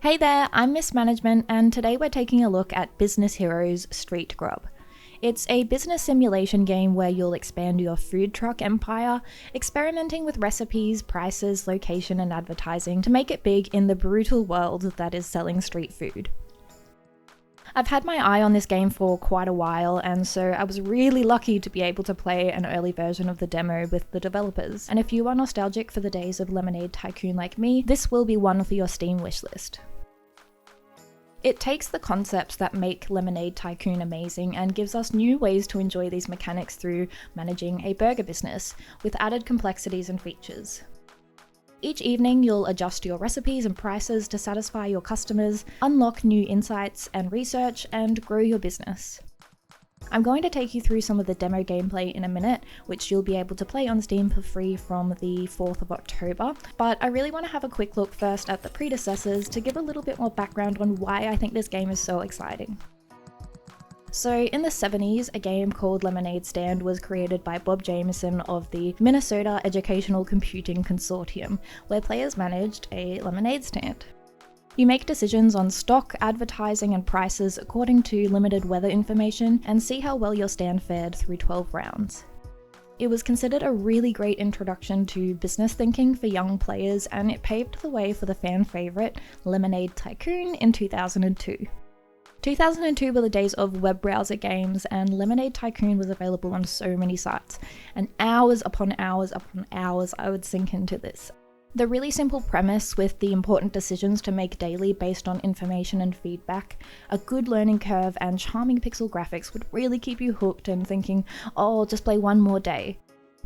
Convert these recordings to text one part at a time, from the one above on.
Hey there, I'm Miss Management, and today we're taking a look at Business Heroes Street Grub. It's a business simulation game where you'll expand your food truck empire, experimenting with recipes, prices, location, and advertising to make it big in the brutal world that is selling street food. I've had my eye on this game for quite a while, and so I was really lucky to be able to play an early version of the demo with the developers. And if you are nostalgic for the days of Lemonade Tycoon like me, this will be one for your Steam wishlist. It takes the concepts that make Lemonade Tycoon amazing and gives us new ways to enjoy these mechanics through managing a burger business, with added complexities and features. Each evening, you'll adjust your recipes and prices to satisfy your customers, unlock new insights and research, and grow your business. I'm going to take you through some of the demo gameplay in a minute, which you'll be able to play on Steam for free from the 4th of October, but I really want to have a quick look first at the predecessors to give a little bit more background on why I think this game is so exciting. So in the 70s, a game called Lemonade Stand was created by Bob Jameson of the Minnesota Educational Computing Consortium, where players managed a lemonade stand. You make decisions on stock, advertising, and prices according to limited weather information and see how well your stand fared through 12 rounds. It was considered a really great introduction to business thinking for young players, and it paved the way for the fan favourite Lemonade Tycoon in 2002. 2002 were the days of web browser games, and Lemonade Tycoon was available on so many sites, and hours upon hours upon hours I would sink into this. The really simple premise with the important decisions to make daily based on information and feedback, a good learning curve, and charming pixel graphics would really keep you hooked and thinking, oh, just play one more day.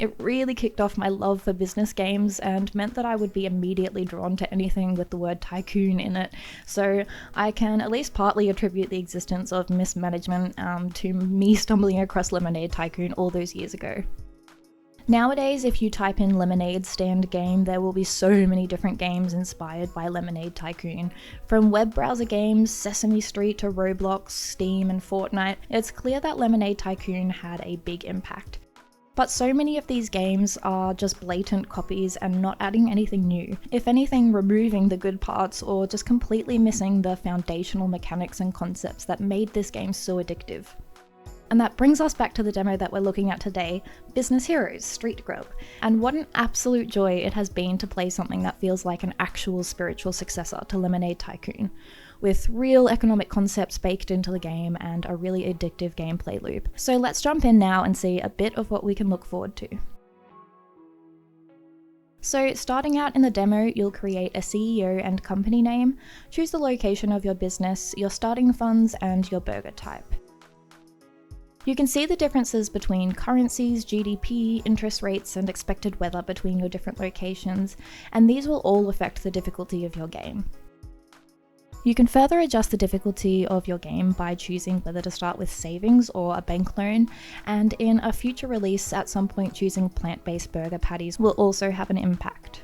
It really kicked off my love for business games and meant that I would be immediately drawn to anything with the word tycoon in it, so I can at least partly attribute the existence of mismanagement to me stumbling across Lemonade Tycoon all those years ago. Nowadays, if you type in Lemonade Stand game, there will be so many different games inspired by Lemonade Tycoon. From web browser games, Sesame Street to Roblox, Steam, and Fortnite, it's clear that Lemonade Tycoon had a big impact. But so many of these games are just blatant copies and not adding anything new. If anything, removing the good parts or just completely missing the foundational mechanics and concepts that made this game so addictive. And that brings us back to the demo that we're looking at today, Business Heroes Street Grub. And what an absolute joy it has been to play something that feels like an actual spiritual successor to Lemonade Tycoon, with real economic concepts baked into the game and a really addictive gameplay loop. So let's jump in now and see a bit of what we can look forward to. So starting out in the demo, you'll create a CEO and company name, choose the location of your business, your starting funds, and your burger type. You can see the differences between currencies, GDP, interest rates, and expected weather between your different locations, and these will all affect the difficulty of your game. You can further adjust the difficulty of your game by choosing whether to start with savings or a bank loan, and in a future release at some point choosing plant-based burger patties will also have an impact.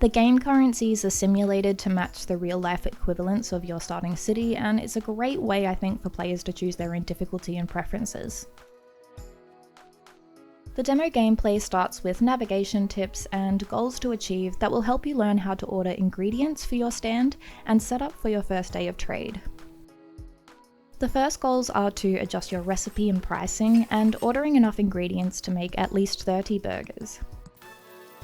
The game currencies are simulated to match the real-life equivalents of your starting city, and it's a great way, I think, for players to choose their own difficulty and preferences. The demo gameplay starts with navigation tips and goals to achieve that will help you learn how to order ingredients for your stand and set up for your first day of trade. The first goals are to adjust your recipe and pricing, and ordering enough ingredients to make at least 30 burgers.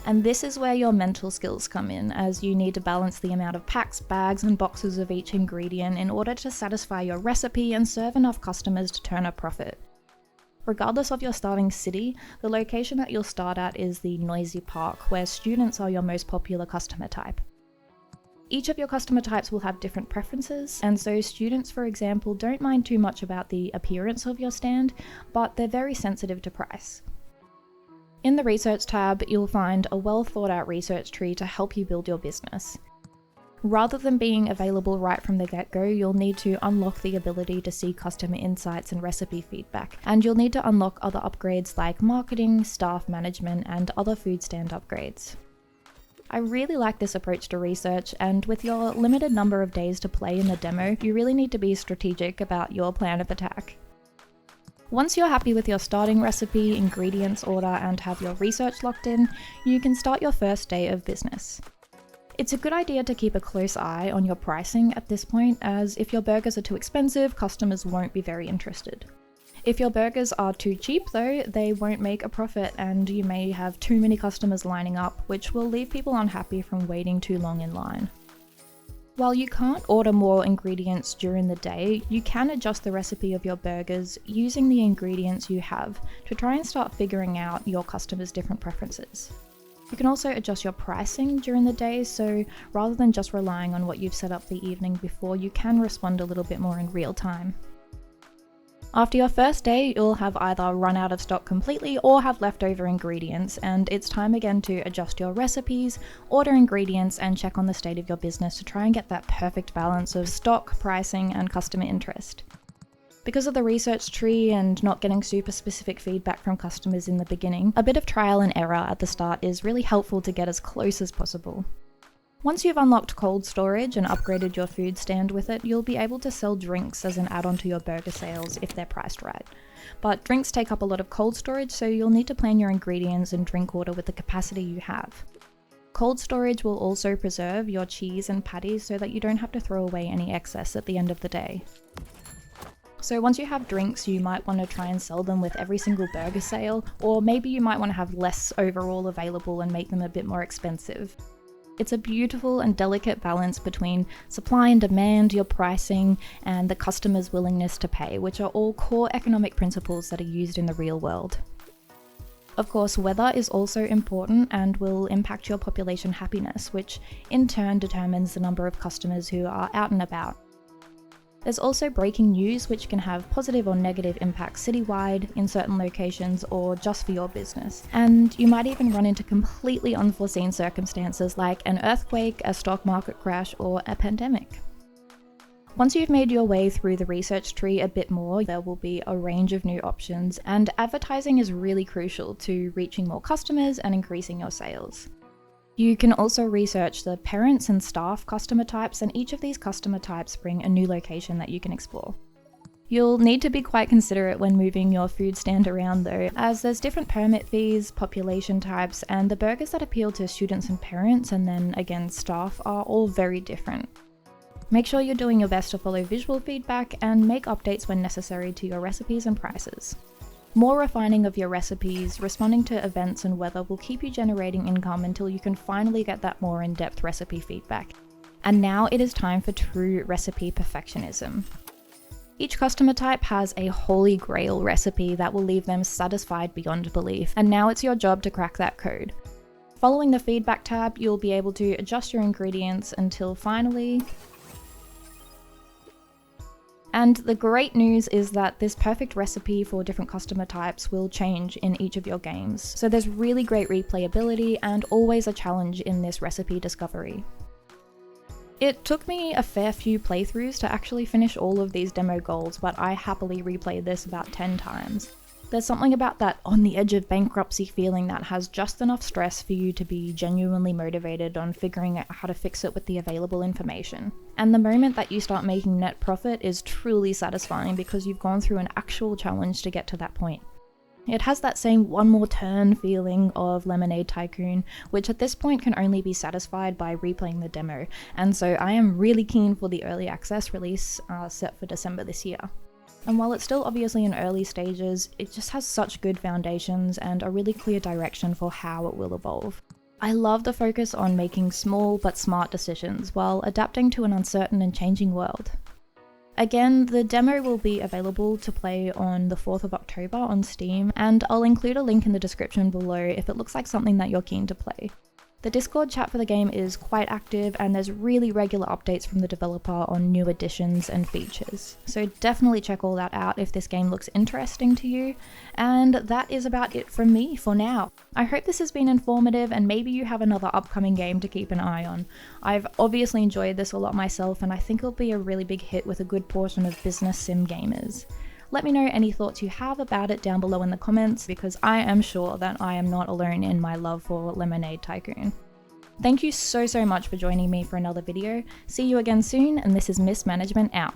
And this is where your mental skills come in, as you need to balance the amount of packs, bags, and boxes of each ingredient in order to satisfy your recipe and serve enough customers to turn a profit. Regardless of your starting city, the location that you'll start at is the noisy park, where students are your most popular customer type. Each of your customer types will have different preferences, and so students, for example, don't mind too much about the appearance of your stand, but they're very sensitive to price. In the Research tab, you'll find a well thought out research tree to help you build your business. Rather than being available right from the get-go, you'll need to unlock the ability to see customer insights and recipe feedback, and you'll need to unlock other upgrades like marketing, staff management, and other food stand upgrades. I really like this approach to research, and with your limited number of days to play in the demo, you really need to be strategic about your plan of attack. Once you're happy with your starting recipe, ingredients order, and have your research locked in, you can start your first day of business. It's a good idea to keep a close eye on your pricing at this point, as if your burgers are too expensive, customers won't be very interested. If your burgers are too cheap though, they won't make a profit and you may have too many customers lining up, which will leave people unhappy from waiting too long in line. While you can't order more ingredients during the day, you can adjust the recipe of your burgers using the ingredients you have to try and start figuring out your customers' different preferences. You can also adjust your pricing during the day, so rather than just relying on what you've set up the evening before, you can respond a little bit more in real time. After your first day, you'll have either run out of stock completely or have leftover ingredients, and it's time again to adjust your recipes, order ingredients, and check on the state of your business to try and get that perfect balance of stock, pricing, and customer interest. Because of the research tree and not getting super specific feedback from customers in the beginning, a bit of trial and error at the start is really helpful to get as close as possible. Once you've unlocked cold storage and upgraded your food stand with it, you'll be able to sell drinks as an add-on to your burger sales if they're priced right. But drinks take up a lot of cold storage, so you'll need to plan your ingredients and drink order with the capacity you have. Cold storage will also preserve your cheese and patties so that you don't have to throw away any excess at the end of the day. So once you have drinks, you might want to try and sell them with every single burger sale, or maybe you might want to have less overall available and make them a bit more expensive. It's a beautiful and delicate balance between supply and demand, your pricing, and the customer's willingness to pay, which are all core economic principles that are used in the real world. Of course, weather is also important and will impact your population happiness, which in turn determines the number of customers who are out and about. There's also breaking news, which can have positive or negative impacts citywide, in certain locations, or just for your business. And you might even run into completely unforeseen circumstances like an earthquake, a stock market crash, or a pandemic. Once you've made your way through the research tree a bit more, there will be a range of new options, and advertising is really crucial to reaching more customers and increasing your sales. You can also research the parents and staff customer types, and each of these customer types bring a new location that you can explore. You'll need to be quite considerate when moving your food stand around though, as there's different permit fees, population types, and the burgers that appeal to students and parents, and then again staff, are all very different. Make sure you're doing your best to follow visual feedback and make updates when necessary to your recipes and prices. More refining of your recipes, responding to events and weather will keep you generating income until you can finally get that more in-depth recipe feedback. And now it is time for true recipe perfectionism. Each customer type has a holy grail recipe that will leave them satisfied beyond belief, and now it's your job to crack that code. Following the feedback tab, you'll be able to adjust your ingredients until finally... And the great news is that this perfect recipe for different customer types will change in each of your games. So there's really great replayability and always a challenge in this recipe discovery. It took me a fair few playthroughs to actually finish all of these demo goals, but I happily replayed this about 10 times. There's something about that on the edge of bankruptcy feeling that has just enough stress for you to be genuinely motivated on figuring out how to fix it with the available information. And the moment that you start making net profit is truly satisfying because you've gone through an actual challenge to get to that point. It has that same one more turn feeling of Lemonade Tycoon, which at this point can only be satisfied by replaying the demo, and so I am really keen for the early access release set for December this year. And while it's still obviously in early stages, it just has such good foundations and a really clear direction for how it will evolve. I love the focus on making small but smart decisions while adapting to an uncertain and changing world. Again, the demo will be available to play on the 4th of October on Steam, and I'll include a link in the description below if it looks like something that you're keen to play. The Discord chat for the game is quite active, and there's really regular updates from the developer on new additions and features. So definitely check all that out if this game looks interesting to you. And that is about it from me for now. I hope this has been informative, and maybe you have another upcoming game to keep an eye on. I've obviously enjoyed this a lot myself, and I think it'll be a really big hit with a good portion of business sim gamers. Let me know any thoughts you have about it down below in the comments, because I am sure that I am not alone in my love for Lemonade Tycoon. Thank you so much for joining me for another video. See you again soon, and this is Miss Management out.